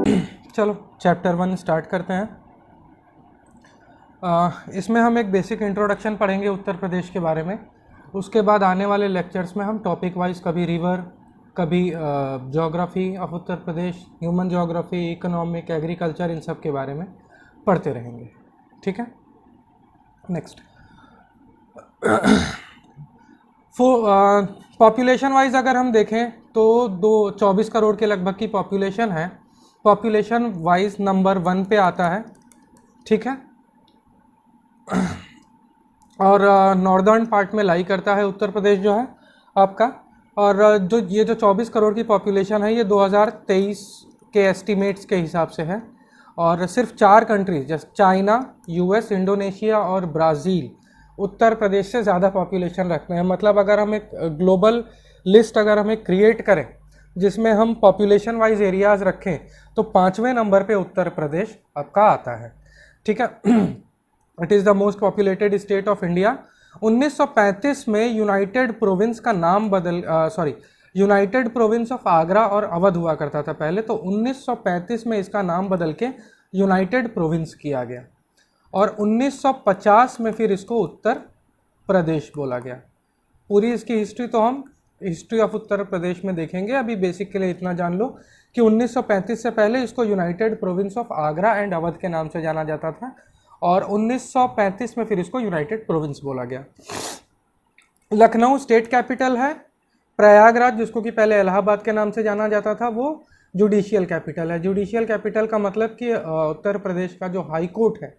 चलो chapter 1 start करते हैं। इसमें हम एक बेसिक इंट्रोडक्शन पढ़ेंगे उत्तर प्रदेश के बारे में। उसके बाद आने वाले लेक्चर्स में हम टॉपिक वाइज कभी रिवर, कभी geography of Uttar Pradesh, human geography, economic, agriculture, इन सब के बारे में पढ़ते रहेंगे। ठीक है, नेक्स्ट। पॉपुलेशन वाइज अगर हम देखें तो 24 करोड़ के लगभग की पॉपुलेशन है। पॉपुलेशन वाइज नंबर 1 पे आता है। ठीक है, और नॉर्दर्न पार्ट में लाई करता है उत्तर प्रदेश जो है आपका। और जो 24 करोड़ की पॉपुलेशन है ये 2023 के एस्टीमेट्स के हिसाब से है। और सिर्फ 4 कंट्रीज जैसे चाइना, यूएस, इंडोनेशिया और ब्राज़ील उत्तर प्रदेश से ज़्यादा पॉपुलेशन रखते हैं। मतलब अगर हम एक ग्लोबल लिस्ट अगर हम एक क्रिएट करें जिसमें हम पॉपुलेशन वाइज एरियाज़ रखें तो 5वें नंबर पे उत्तर प्रदेश आपका आता है। ठीक है, it is the most populated state of India. 1935 में यूनाइटेड प्रोविंस का नाम यूनाइटेड प्रोविंस ऑफ आगरा और अवध हुआ करता था पहले, तो 1935 में इसका नाम बदल के यूनाइटेड प्रोविंस किया गया और 1950 में फिर इसको उत्तर प्रदेश बोला गया। पूरी इसकी हिस्ट्री तो हम हिस्ट्री ऑफ उत्तर प्रदेश में देखेंगे। अभी बेसिक के लिए इतना जान लो कि 1935 से पहले इसको United province of Agra and Awadh के नाम से जाना जाता था और 1935 में फिर इसको यूनाइटेड प्रोविंस बोला गया। लखनऊ स्टेट कैपिटल है। प्रयागराज, जिसको कि पहले इलाहाबाद के नाम से जाना जाता था, वो जुडिशियल कैपिटल है। जुडिशियल कैपिटल का मतलब कि उत्तर प्रदेश का जो हाई कोर्ट है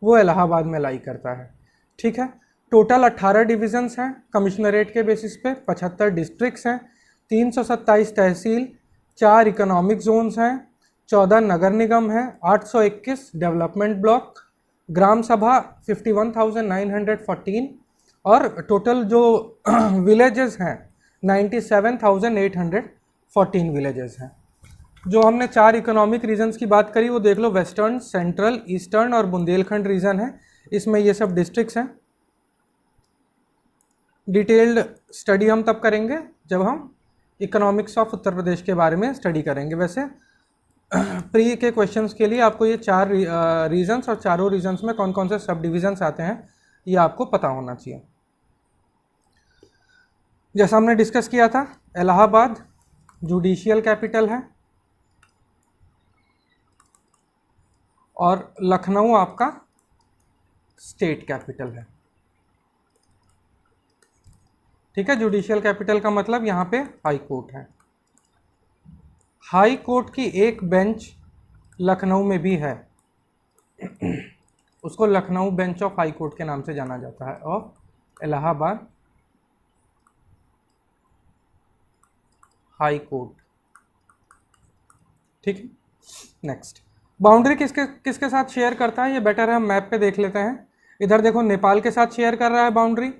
वो इलाहाबाद में लाई करता है। ठीक है, टोटल 18 डिविजन्स हैं कमिश्नरेट के बेसिस पे, 75 डिस्ट्रिक्ट्स हैं, 327 तहसील, 4 इकोनॉमिक जोन्स हैं, 14 नगर निगम हैं, 821 डेवलपमेंट ब्लॉक, ग्राम सभा 51,914 और टोटल जो विलेजेस हैं 97,814 विलेजेस हैं। जो हमने 4 इकोनॉमिक रीजन्स की बात करी वो देख लो, वेस्टर्न, सेंट्रल, ईस्टर्न और बुंदेलखंड रीजन है। इसमें ये सब डिस्ट्रिक्ट्स हैं। डिटेल्ड स्टडी हम तब करेंगे जब हम इकोनॉमिक्स ऑफ उत्तर प्रदेश के बारे में स्टडी करेंगे। वैसे प्री के क्वेश्चंस के लिए आपको ये 4 रीजन्स और चारों रीजन्स में कौन कौन से सब डिविजन्स आते हैं ये आपको पता होना चाहिए। जैसा हमने डिस्कस किया था, इलाहाबाद जुडिशियल कैपिटल है और लखनऊ आपका स्टेट कैपिटल है। ठीक है, जुडिशियल कैपिटल का मतलब यहाँ पे हाई कोर्ट है। हाई कोर्ट की एक बेंच लखनऊ में भी है, उसको Lucknow bench of high court के नाम से जाना जाता है, और इलाहाबाद हाई कोर्ट। ठीक है, नेक्स्ट। बाउंड्री किसके साथ शेयर करता है ये बेटर है हम मैप पे देख लेते हैं। इधर देखो, नेपाल के साथ शेयर कर रहा है बाउंड्री,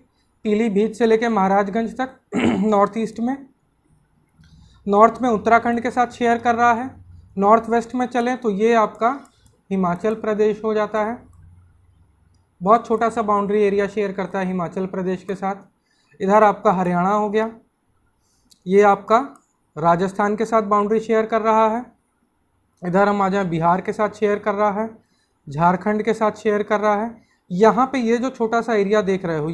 पीलीभीत से लेके महाराजगंज तक नॉर्थ ईस्ट में। नॉर्थ में उत्तराखंड के साथ शेयर कर रहा है। नॉर्थ वेस्ट में चलें तो ये आपका हिमाचल प्रदेश हो जाता है। बहुत छोटा सा बाउंड्री एरिया शेयर करता है हिमाचल प्रदेश के साथ। इधर आपका हरियाणा हो गया, ये आपका राजस्थान के साथ बाउंड्री शेयर कर रहा है। इधर हम आ जाए, बिहार के साथ शेयर कर रहा है, झारखंड के साथ शेयर कर रहा है। यहाँ पे ये जो छोटा सा एरिया देख रहे हो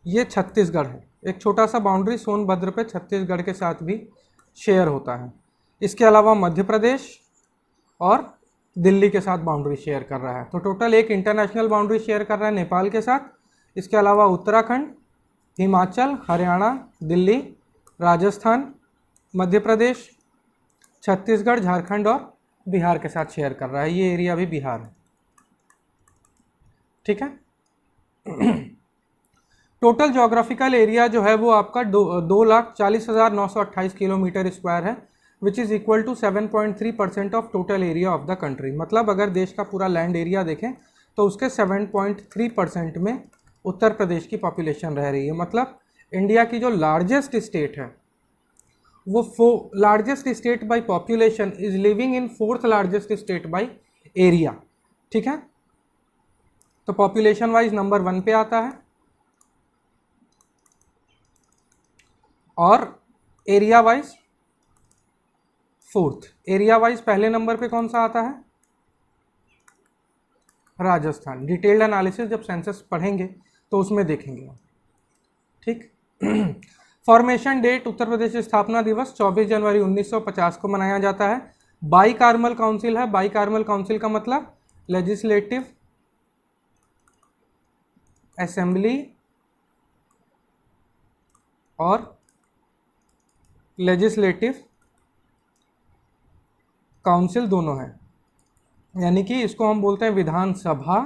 ये छत्तीसगढ़ है। एक छोटा सा बाउंड्री सोनभद्र पे छत्तीसगढ़ के साथ भी शेयर होता है। इसके अलावा मध्य प्रदेश और दिल्ली के साथ बाउंड्री शेयर कर रहा है। तो टोटल एक इंटरनेशनल बाउंड्री शेयर कर रहा है नेपाल के साथ। इसके अलावा उत्तराखंड, हिमाचल, हरियाणा, दिल्ली, राजस्थान, मध्य प्रदेश, छत्तीसगढ़, झारखंड और बिहार के साथ शेयर कर रहा है। ये एरिया भी बिहार है। ठीक है, टोटल ज्योग्राफिकल एरिया जो है वो आपका 2,40,928 किलोमीटर स्क्वायर है, which is equal to 7.3% of total area of the country. मतलब अगर देश का पूरा लैंड एरिया देखें तो उसके 7.3% में उत्तर प्रदेश की पॉपुलेशन रह रही है। मतलब इंडिया की जो लार्जेस्ट स्टेट है वो largest state by population is living in 4th largest state by area. ठीक है, तो पॉपुलेशन वाइज नंबर 1 पे आता है और area wise 4th। Area wise पहले नंबर पे कौन सा आता है? राजस्थान। डिटेल्ड एनालिसिस जब सेंसस पढ़ेंगे तो उसमें देखेंगे, ठीक। फॉर्मेशन डेट, उत्तर प्रदेश स्थापना दिवस 24 जनवरी 1950 को मनाया जाता है। बाईकार्मल काउंसिल है। बाईकार्मल काउंसिल का मतलब लेजिस्लेटिव असेंबली और लेजिस्लेटिव काउंसिल दोनों हैं, यानी कि इसको हम बोलते हैं विधानसभा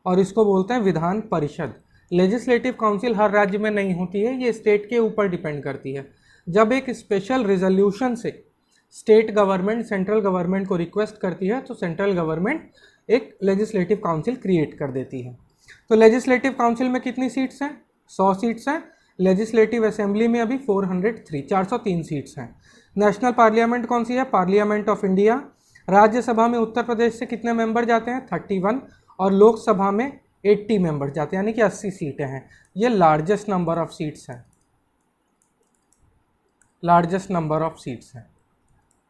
और इसको बोलते हैं विधान परिषद। लेजिस्लेटिव काउंसिल हर राज्य में नहीं होती है, ये स्टेट के ऊपर डिपेंड करती है। जब एक स्पेशल रिजोल्यूशन से स्टेट गवर्नमेंट सेंट्रल गवर्नमेंट को रिक्वेस्ट करती है तो सेंट्रल गवर्नमेंट एक लेजिस्लेटिव काउंसिल क्रिएट कर देती है। तो लेजिस्लेटिव काउंसिल में कितनी सीट्स हैं? 100 सीट्स हैं। लेजिस्लेटिव असेंबली में अभी 403 सीट्स हैं। नेशनल पार्लियामेंट कौन सी है? Parliament of India. राज्यसभा में उत्तर प्रदेश से कितने मेंबर जाते हैं? 31। और लोकसभा में 80 मेंबर जाते हैं, यानी कि 80 सीटें हैं। ये लार्जेस्ट नंबर ऑफ सीट्स हैं, लार्जेस्ट नंबर ऑफ सीट्स हैं,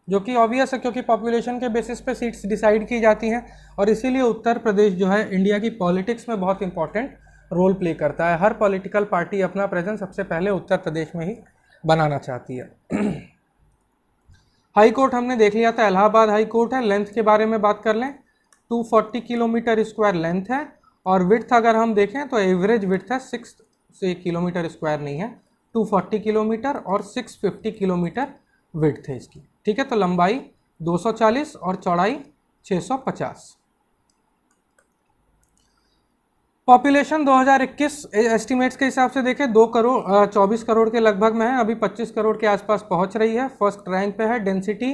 जो कि ऑब्वियस है क्योंकि पॉपुलेशन के बेसिस पे सीट्स डिसाइड की जाती हैं। और इसीलिए उत्तर प्रदेश जो है इंडिया की पॉलिटिक्स में बहुत इंपॉर्टेंट रोल प्ले करता है। हर पॉलिटिकल पार्टी अपना प्रेजेंस सबसे पहले उत्तर प्रदेश में ही बनाना चाहती है। हाई कोर्ट हमने देख लिया था, इलाहाबाद हाई कोर्ट है। लेंथ के बारे में बात कर लें, 240 किलोमीटर स्क्वायर लेंथ है और विड्थ अगर हम देखें तो एवरेज विड्थ है 6 किलोमीटर स्क्वायर नहीं है, 240 किलोमीटर और 650 किलोमीटर विड्थ है इसकी, ठीक है। तो लंबाई 240 और चौड़ाई 650। पॉपुलेशन 2021 एस्टिमेट्स के हिसाब से देखें 24 करोड़ के लगभग में है, अभी 25 करोड़ के आसपास पहुंच रही है। फर्स्ट रैंक पे है। डेंसिटी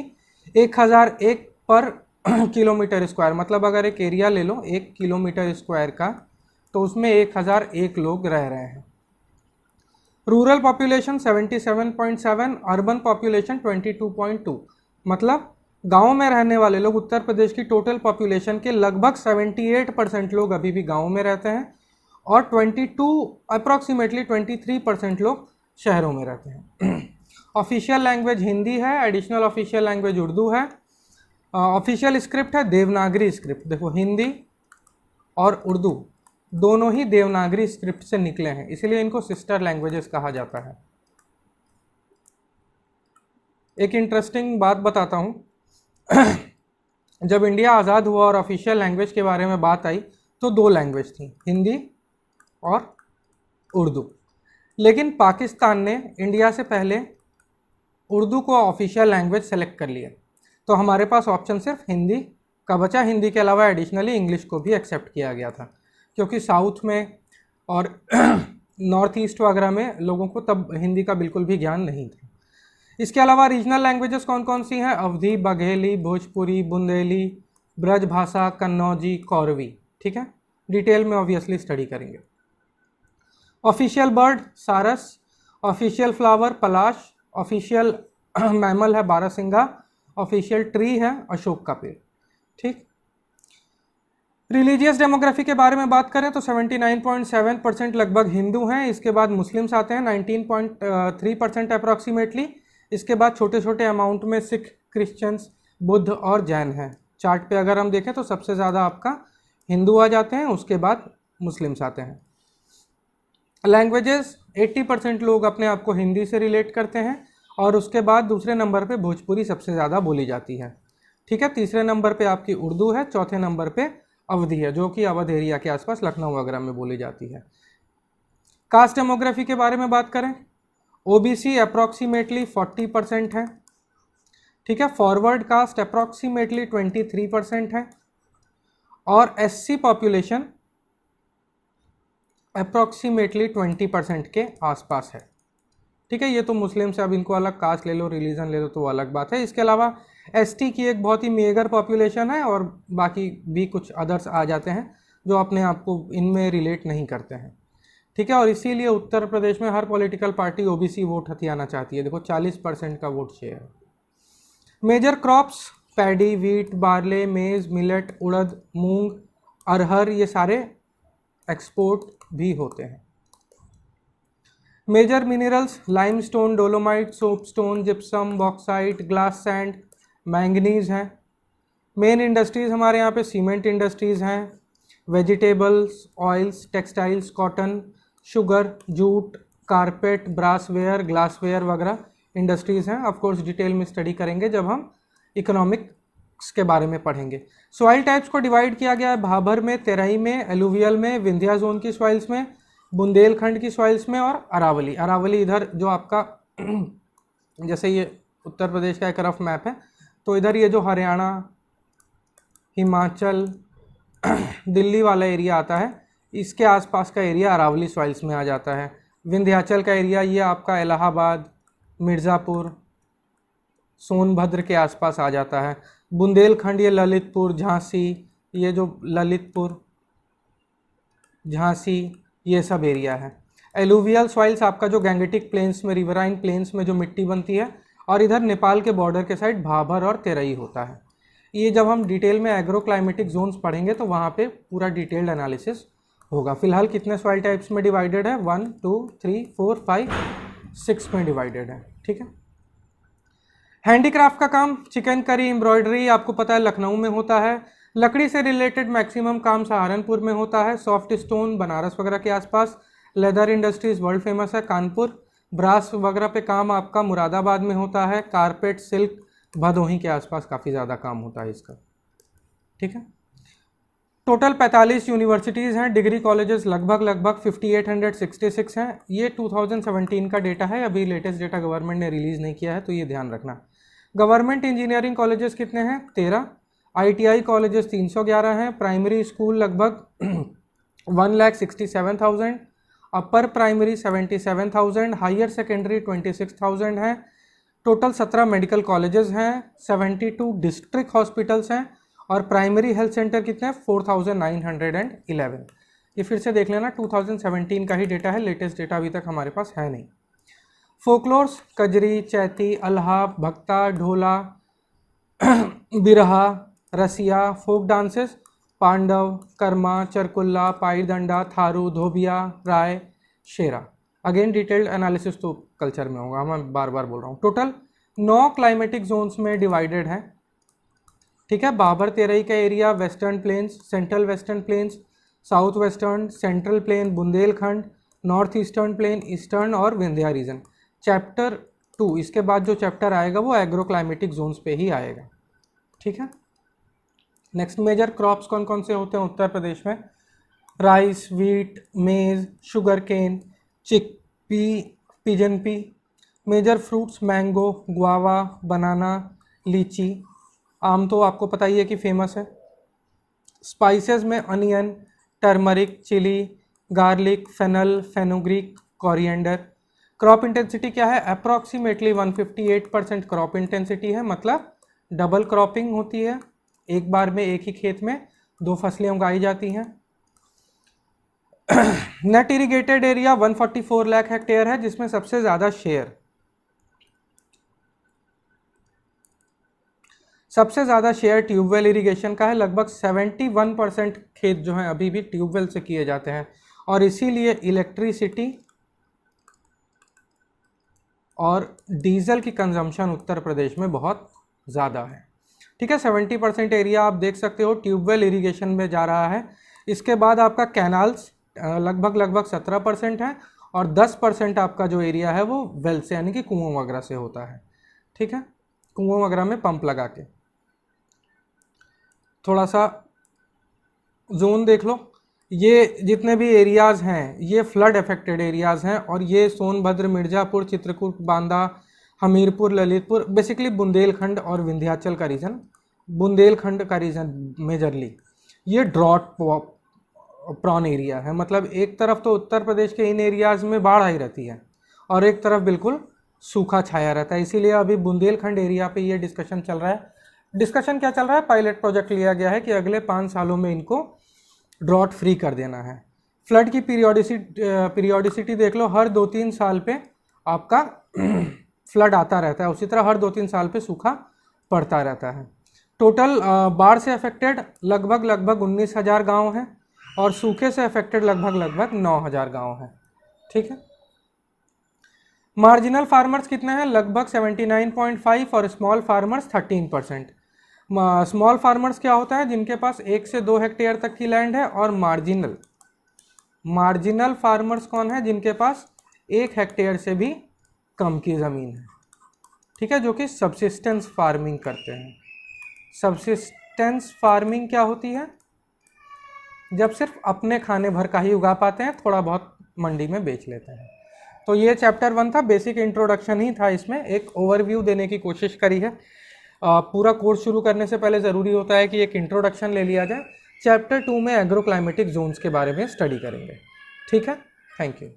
1001 पर किलोमीटर स्क्वायर, मतलब अगर एक एरिया ले लो 1 किलोमीटर स्क्वायर का तो उसमें 1001 लोग रह रहे हैं। रूरल पॉपुलेशन 77.7, अर्बन पॉपुलेशन 22.2, मतलब गाँव में रहने वाले लोग उत्तर प्रदेश की टोटल पॉपुलेशन के लगभग 78% लोग अभी भी गाँव में रहते हैं और अप्रॉक्सीमेटली 23% लोग शहरों में रहते हैं। ऑफिशियल लैंग्वेज हिंदी है, एडिशनल ऑफिशियल लैंग्वेज उर्दू है। ऑफिशियल स्क्रिप्ट है देवनागरी स्क्रिप्ट। देखो हिंदी और उर्दू दोनों ही देवनागरी स्क्रिप्ट से निकले हैं, इसलिए इनको सिस्टर लैंग्वेजेस कहा जाता है। एक इंटरेस्टिंग बात बताता हूँ, जब इंडिया आज़ाद हुआ और ऑफिशियल लैंग्वेज के बारे में बात आई तो 2 लैंग्वेज थी, हिंदी और उर्दू। लेकिन पाकिस्तान ने इंडिया से पहले उर्दू को ऑफिशियल लैंग्वेज सेलेक्ट कर लिया, तो हमारे पास ऑप्शन सिर्फ हिंदी का बचा। हिंदी के अलावा एडिशनली इंग्लिश को भी एक्सेप्ट किया गया था, क्योंकि साउथ में और नॉर्थ ईस्ट वगैरह में लोगों को तब हिंदी का बिल्कुल भी ज्ञान नहीं था। इसके अलावा रीजनल लैंग्वेजेस कौन कौन सी हैं? अवधी, बघेली, भोजपुरी, बुंदेली, ब्रज भाषा, कन्नौजी, कौरवी, ठीक है। डिटेल में ऑब्वियसली स्टडी करेंगे। ऑफिशियल बर्ड सारस, ऑफिशियल फ्लावर पलाश, ऑफिशियल मैमल है बारहसिंगा, ऑफिशियल ट्री है अशोक का पेड़, ठीक। रिलीजियस डेमोग्राफी के बारे में बात करें तो 79.7% लगभग हिंदू हैं। इसके बाद मुस्लिम्स आते हैं 19.3% अप्रॉक्सीमेटली। इसके बाद छोटे छोटे अमाउंट में सिख, क्रिश्चियंस, बुद्ध और जैन हैं। चार्ट पे अगर हम देखें तो सबसे ज़्यादा आपका हिंदू आ जाते हैं, उसके बाद मुस्लिम्स आते हैं। लैंग्वेजेस 80% लोग अपने आप को हिंदी से रिलेट करते हैं और उसके बाद दूसरे नंबर पे भोजपुरी सबसे ज़्यादा बोली जाती है, ठीक है। तीसरे नंबर पे आपकी उर्दू है, चौथे नंबर पे अवधी है, जो कि अवध एरिया के आसपास लखनऊ वगैरह में बोली जाती है। कास्ट डेमोग्राफी के बारे में बात करें, ओबीसी अप्रॉक्सीमेटली 40% है, ठीक है। फॉरवर्ड कास्ट अप्रॉक्सीमेटली 23% है और एससी पॉपुलेशन अप्रॉक्सीमेटली 20% के आसपास है, ठीक है। ये तो मुस्लिम से, अब इनको अलग कास्ट ले लो, रिलीजन ले लो तो वो अलग बात है। इसके अलावा एसटी की एक बहुत ही मेगर पॉपुलेशन है और बाकी भी कुछ अदर्स आ जाते हैं जो अपने आप को इनमें रिलेट नहीं करते हैं, ठीक है। और इसीलिए उत्तर प्रदेश में हर पॉलिटिकल पार्टी ओबीसी वोट हथियाना चाहती है। देखो 40% का वोट शेयर है। Major crops paddy, wheat, barley, maize, millet, उड़द, मूंग, अरहर, ये सारे एक्सपोर्ट भी होते हैं। Major minerals limestone, dolomite, soapstone, gypsum, bauxite, glass sand, manganese हैं। मेन इंडस्ट्रीज़ हमारे यहाँ पे सीमेंट इंडस्ट्रीज़ हैं, vegetables, oils, textiles, cotton, sugar, jute, carpet, brassware, glassware वगैरह इंडस्ट्रीज़ हैं। ऑफ कोर्स डिटेल में स्टडी करेंगे जब हम इकोनॉमिक्स के बारे में पढ़ेंगे। सॉइल टाइप्स को डिवाइड किया गया है भाबर में, तेरई में, एलुवियल में, विंध्या जोन की सॉइल्स में, बुंदेलखंड की सॉइल्स में और अरावली। अरावली इधर जो आपका जैसे ये उत्तर प्रदेश का एक रफ मैप है, तो इधर ये जो हरियाणा, हिमाचल, दिल्ली वाला एरिया आता है, इसके आसपास का एरिया अरावली सॉइल्स में आ जाता है। विंध्याचल का एरिया ये आपका इलाहाबाद, मिर्ज़ापुर, सोनभद्र के आसपास आ जाता है। बुंदेलखंड ये ललितपुर, झांसी, ये जो ललितपुर, झांसी, ये सब एरिया है। एलुवियल सॉइल्स आपका जो गैंगेटिक प्लेन्स में, रिवराइन प्लेन्स में जो मिट्टी बनती है, और इधर नेपाल के बॉर्डर के साइड भाबर और तेरई होता है। ये जब हम डिटेल में एग्रो क्लाइमेटिक जोन्स पढ़ेंगे तो वहाँ पे पूरा डिटेल्ड एनालिसिस होगा। फिलहाल कितने सॉइल टाइप्स में डिवाइडेड है? 1 2 3 4 5 6 में डिवाइडेड है। ठीक है। हैंडीक्राफ्ट का काम, चिकन करी, एम्ब्रॉयडरी आपको पता है लखनऊ में होता है। लकड़ी से रिलेटेड मैक्सिमम काम सहारनपुर में होता है। सॉफ्ट स्टोन बनारस वगैरह के आसपास। लेदर इंडस्ट्रीज वर्ल्ड फेमस है कानपुर। ब्रास वगैरह पे काम आपका मुरादाबाद में होता है। कारपेट, सिल्क, भदोही के आसपास काफ़ी ज़्यादा काम होता है इसका। ठीक है। टोटल 45 यूनिवर्सिटीज़ हैं, डिग्री कॉलेजेस लगभग 5866 हैं। ये 2017 का डेटा है, अभी लेटेस्ट डेटा गवर्नमेंट ने रिलीज़ नहीं किया है, तो ये ध्यान रखना। गवर्नमेंट इंजीनियरिंग कॉलेजेस कितने हैं? 13। ITI कॉलेजेस 311 हैं। प्राइमरी स्कूल लगभग 1,67,000, अपर प्राइमरी 77,000, हायर सेकेंडरी 26,000 है। टोटल 17 मेडिकल कॉलेजेस हैं, 72 डिस्ट्रिक्ट हॉस्पिटल्स हैं, और प्राइमरी हेल्थ सेंटर कितने हैं? 4,911। ये फिर से देख लेना, 2017 का ही डेटा है, लेटेस्ट डेटा अभी तक हमारे पास है नहीं। फोकलोर्स, कजरी, चैती, अल्हा, Bhakta, Dhola, Birha, Rasiya. Folk dances, Pandav, Karma, Charkulla, Paidanda, Tharu, Dhobiya, Rai, Shera. Again detailed analysis तो कल्चर में होगा, मैं बार बार बोल रहा हूँ। टोटल 9 क्लाइमेटिक जोन्स में डिवाइडेड है। ठीक है। बाबर तेरई का area, western plains, central western plains, south western, central plain, Bundelkhand, north eastern plain, eastern और विंध्या रीजन। चैप्टर 2, इसके बाद जो चैप्टर आएगा वो एग्रो क्लाइमेटिक जोन्स पे ही आएगा। ठीक है। नेक्स्ट, मेजर क्रॉप्स कौन कौन से होते हैं उत्तर प्रदेश में? Rice, wheat, maize, sugar cane, chickpea, pigeon pea. Major fruits, mango, guava, banana, lychee. आम तो आपको पता ही है कि फेमस है। स्पाइसेस में onion, turmeric, chilli, garlic, fennel, fenugreek, coriander. Crop intensity क्या है? अप्रॉक्सीमेटली 158% क्रॉप इंटेंसिटी है, मतलब डबल क्रॉपिंग होती है, एक बार में एक ही खेत में 2 फसलें उगाई जाती हैं। Net irrigated area 144 lakh hectare है, जिसमें सबसे ज़्यादा शेयर ट्यूबवेल इरिगेशन का है। लगभग 71% खेत जो हैं अभी भी ट्यूबवेल से किए जाते हैं, और इसीलिए इलेक्ट्रिसिटी और डीजल की कंजम्पशन उत्तर प्रदेश में बहुत ज़्यादा है। ठीक है। 70% एरिया आप देख सकते हो ट्यूबवेल इरिगेशन में जा रहा है। इसके बाद आपका कैनाल्स लगभग 17% है, और 10% आपका जो एरिया है वो वेल से यानी कि कुओं वगैरह से होता है। ठीक है। कुओं वगैरह में पंप लगा के। थोड़ा सा जोन देख लो, ये जितने भी एरियाज़ हैं ये फ्लड अफेक्टेड एरियाज़ हैं, और ये सोनभद्र, मिर्ज़ापुर, चित्रकूट, बांदा, हमीरपुर, ललितपुर, बेसिकली बुंदेलखंड और विंध्याचल का रीजन, बुंदेलखंड का रीजन मेजरली ये ड्रॉट प्रॉन एरिया है। मतलब एक तरफ तो उत्तर प्रदेश के इन एरियाज़ में बाढ़ आई रहती है, और एक तरफ बिल्कुल सूखा छाया रहता है। इसीलिए अभी बुंदेलखंड एरिया पे ये डिस्कशन चल रहा है। डिस्कशन क्या चल रहा है? पायलट प्रोजेक्ट लिया गया है कि अगले 5 सालों में इनको ड्रॉट फ्री कर देना है। फ्लड की पीरियोडिसिटी देख लो, हर 2-3 साल पे आपका फ्लड आता रहता है, उसी तरह हर 2-3 साल पे सूखा पड़ता रहता है। टोटल बाढ़ से अफेक्टेड लगभग 19,000 गाँव हैं, और सूखे से अफेक्टेड लगभग 9,000 गाँव हैं। ठीक है। मार्जिनल फार्मर्स कितने हैं? लगभग 79.5 और स्मॉल फार्मर्स 13%। स्मॉल फार्मर्स क्या होता है? जिनके पास 1 से 2 हेक्टेयर तक की लैंड है। और मार्जिनल फार्मर्स कौन है? जिनके पास 1 हेक्टेयर से भी कम की ज़मीन है, ठीक है, जो कि सबसिस्टेंस फार्मिंग करते हैं। सबसिस्टेंस फार्मिंग क्या होती है? जब सिर्फ अपने खाने भर का ही उगा पाते हैं, थोड़ा बहुत मंडी में बेच लेते हैं। तो ये चैप्टर 1 था, बेसिक इंट्रोडक्शन ही था, इसमें एक ओवरव्यू देने की कोशिश करी है। पूरा कोर्स शुरू करने से पहले ज़रूरी होता है कि एक इंट्रोडक्शन ले लिया जाए। चैप्टर 2 में एग्रो क्लाइमेटिक जोन्स के बारे में स्टडी करेंगे, ठीक है। Thank you.